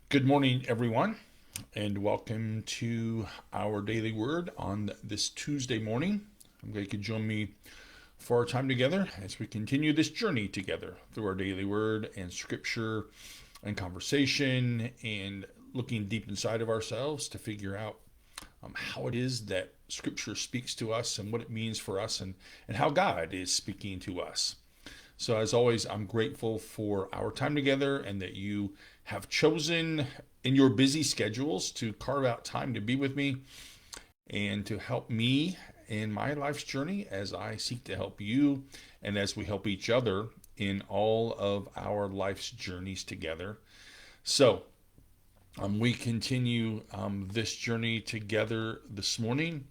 Good morning, everyone, and welcome to our daily word on this Tuesday morning. I'm glad you could join me for our time together as we continue this journey together through our daily word and scripture and conversation and looking deep inside of ourselves to figure out how it is that scripture speaks to us and what it means for us and how God is speaking to us. So, as always, I'm grateful for our time together and that you have chosen in your busy schedules to carve out time to be with me and to help me in my life's journey as I seek to help you and as we help each other in all of our life's journeys together. So, we continue this journey together this morning.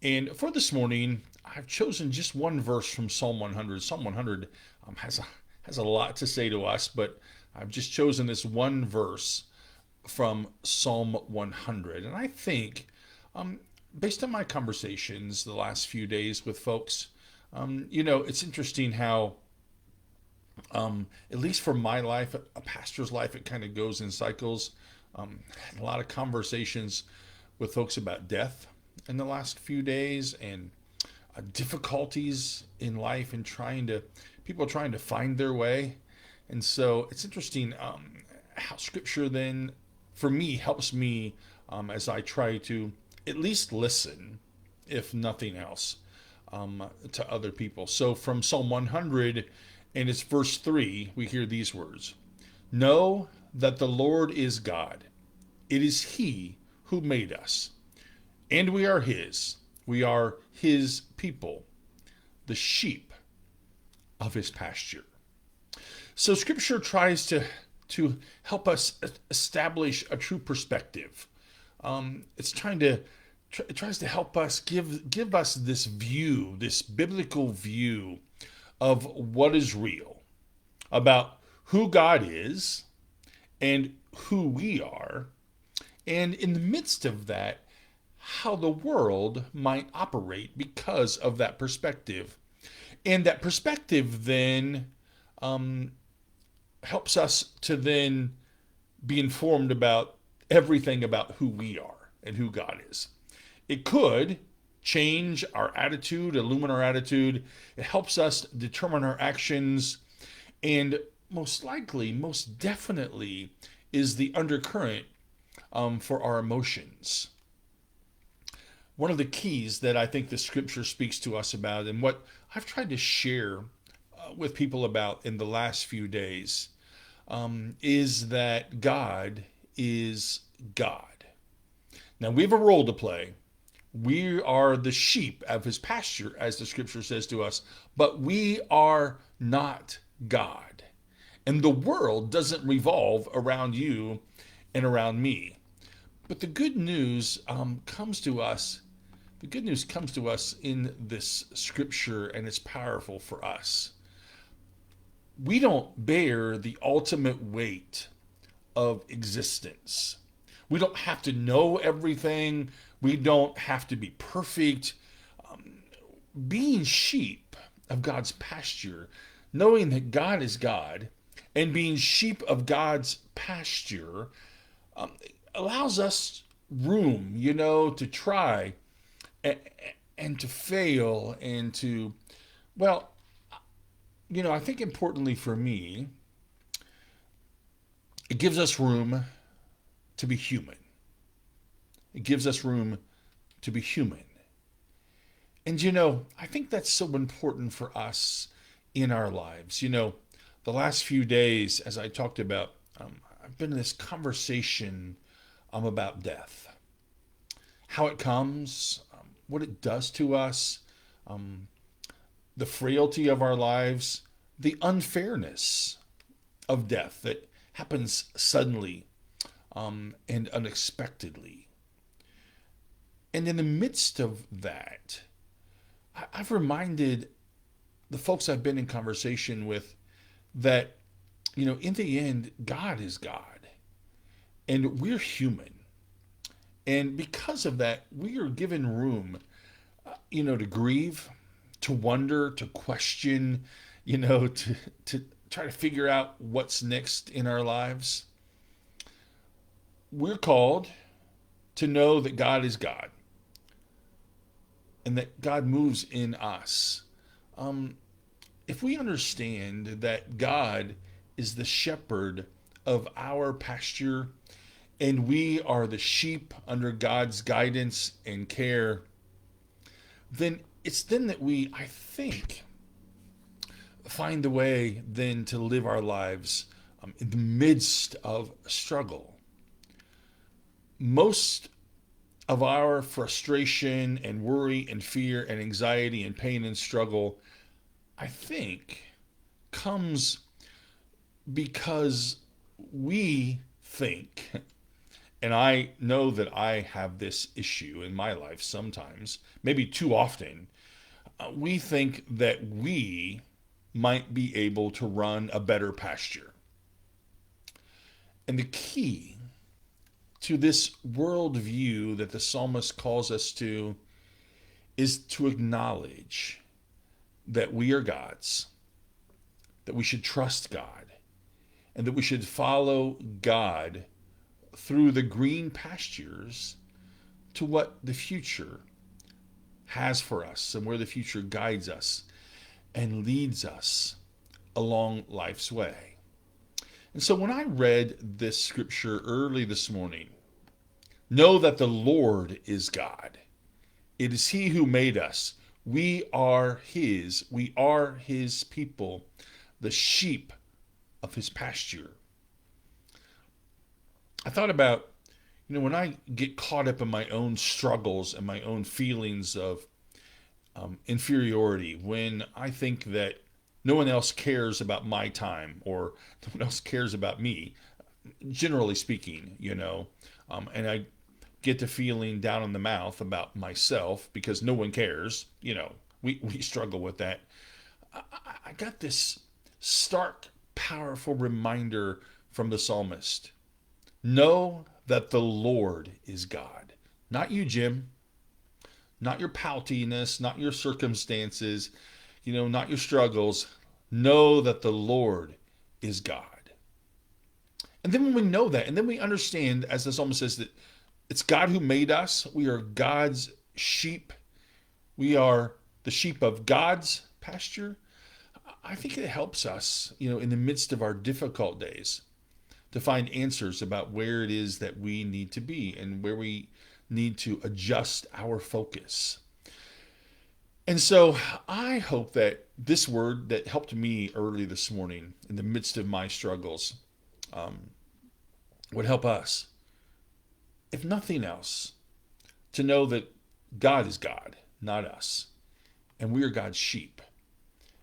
And for this morning, I've chosen just one verse from Psalm 100. Psalm 100 has a lot to say to us, but I've just chosen this one verse from Psalm 100. And I think, based on my conversations the last few days with folks, it's interesting how, at least for my life, a pastor's life, it kind of goes in cycles. Had a lot of conversations with folks about death in the last few days and difficulties in life and people trying to find their way. And so it's interesting how scripture then, for me, helps me as I try to at least listen, if nothing else, to other people. So from Psalm 100 and it's verse 3, we hear these words: Know that the Lord is God. It is He who made us, and we are His. We are His people, the sheep of His pasture. So Scripture tries to help us establish a true perspective. It tries to help us give us this view, this biblical view of what is real about who God is and who we are, and in the midst of that, how the world might operate because of that perspective. And that perspective then um, helps us to then be informed about everything about who we are and who God is. It could change our attitude, illumine our attitude. It helps us determine our actions, and most likely, most definitely, is the undercurrent for our emotions. One of the keys that I think the scripture speaks to us about, and what I've tried to share with people about in the last few days, is that God is God. Now, we have a role to play. We are the sheep of His pasture, as the scripture says to us, but we are not God. And the world doesn't revolve around you and around me. But the good news comes to us. The good news comes to us in this scripture, and it's powerful for us. We don't bear the ultimate weight of existence. We don't have to know everything. We don't have to be perfect. Being sheep of God's pasture, knowing that God is God, and being sheep of God's pasture um, allows us room, to try and, and to fail and to, well, I think importantly for me, it gives us room to be human. It gives us room to be human. And I think that's so important for us in our lives. The last few days, as I talked about, I've been in this conversation about death, how it comes, what it does to us, um, the frailty of our lives, the unfairness of death that happens suddenly and unexpectedly. And in the midst of that, I've reminded the folks I've been in conversation with that, in the end, God is God and we're human. And because of that, we are given room, to grieve, to wonder, to question, to try to figure out what's next in our lives. we're called to know that God is God and that God moves in us. Um, if we understand that God is the shepherd of our pasture and we are the sheep under God's guidance and care, then it's then that we, I think, find a way then to live our lives in the midst of struggle. Most of our frustration and worry and fear and anxiety and pain and struggle, I think, comes because we think, and I know that I have this issue in my life sometimes, maybe too often, we think that we might be able to run a better pasture. And the key to this worldview that the psalmist calls us to is to acknowledge that we are God's, that we should trust God, and that we should follow God through the green pastures to what the future has for us and where the future guides us and leads us along life's way. And so when I read this scripture early this morning, know that the Lord is God. It is He who made us. We are His. We are His people, the sheep of His pasture. I thought about, when I get caught up in my own struggles and my own feelings of inferiority, when I think that no one else cares about my time or no one else cares about me, generally speaking, and I get to feeling down in the mouth about myself because no one cares, we struggle with that. I got this stark, powerful reminder from the psalmist. Know that the Lord is God. Not you, Jim. Not your poutiness, not your circumstances, not your struggles. Know that the Lord is God. And then when we know that, and then we understand, as the psalmist says, that it's God who made us. We are God's sheep. We are the sheep of God's pasture. I think it helps us, in the midst of our difficult days, to find answers about where it is that we need to be and where we need to adjust our focus. And so I hope that this word that helped me early this morning in the midst of my struggles would help us, if nothing else, to know that God is God, not us. And we are God's sheep.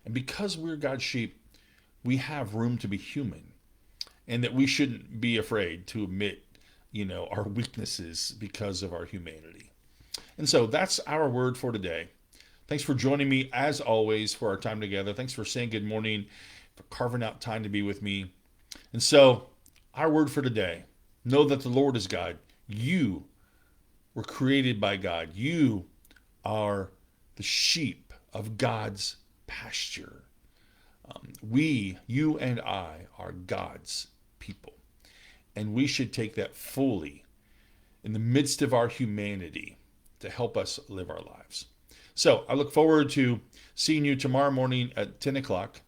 And because we're God's sheep, we have room to be human. And that we shouldn't be afraid to admit, our weaknesses because of our humanity. And so that's our word for today. Thanks for joining me, as always, for our time together. Thanks for saying good morning, for carving out time to be with me. And so, our word for today, know that the Lord is God. You were created by God. You are the sheep of God's pasture. You and I, are God's people. And we should take that fully in the midst of our humanity to help us live our lives. So I look forward to seeing you tomorrow morning at 10 o'clock.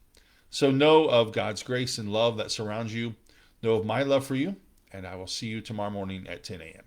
So know of God's grace and love that surrounds you. Know of my love for you. And I will see you tomorrow morning at 10 a.m.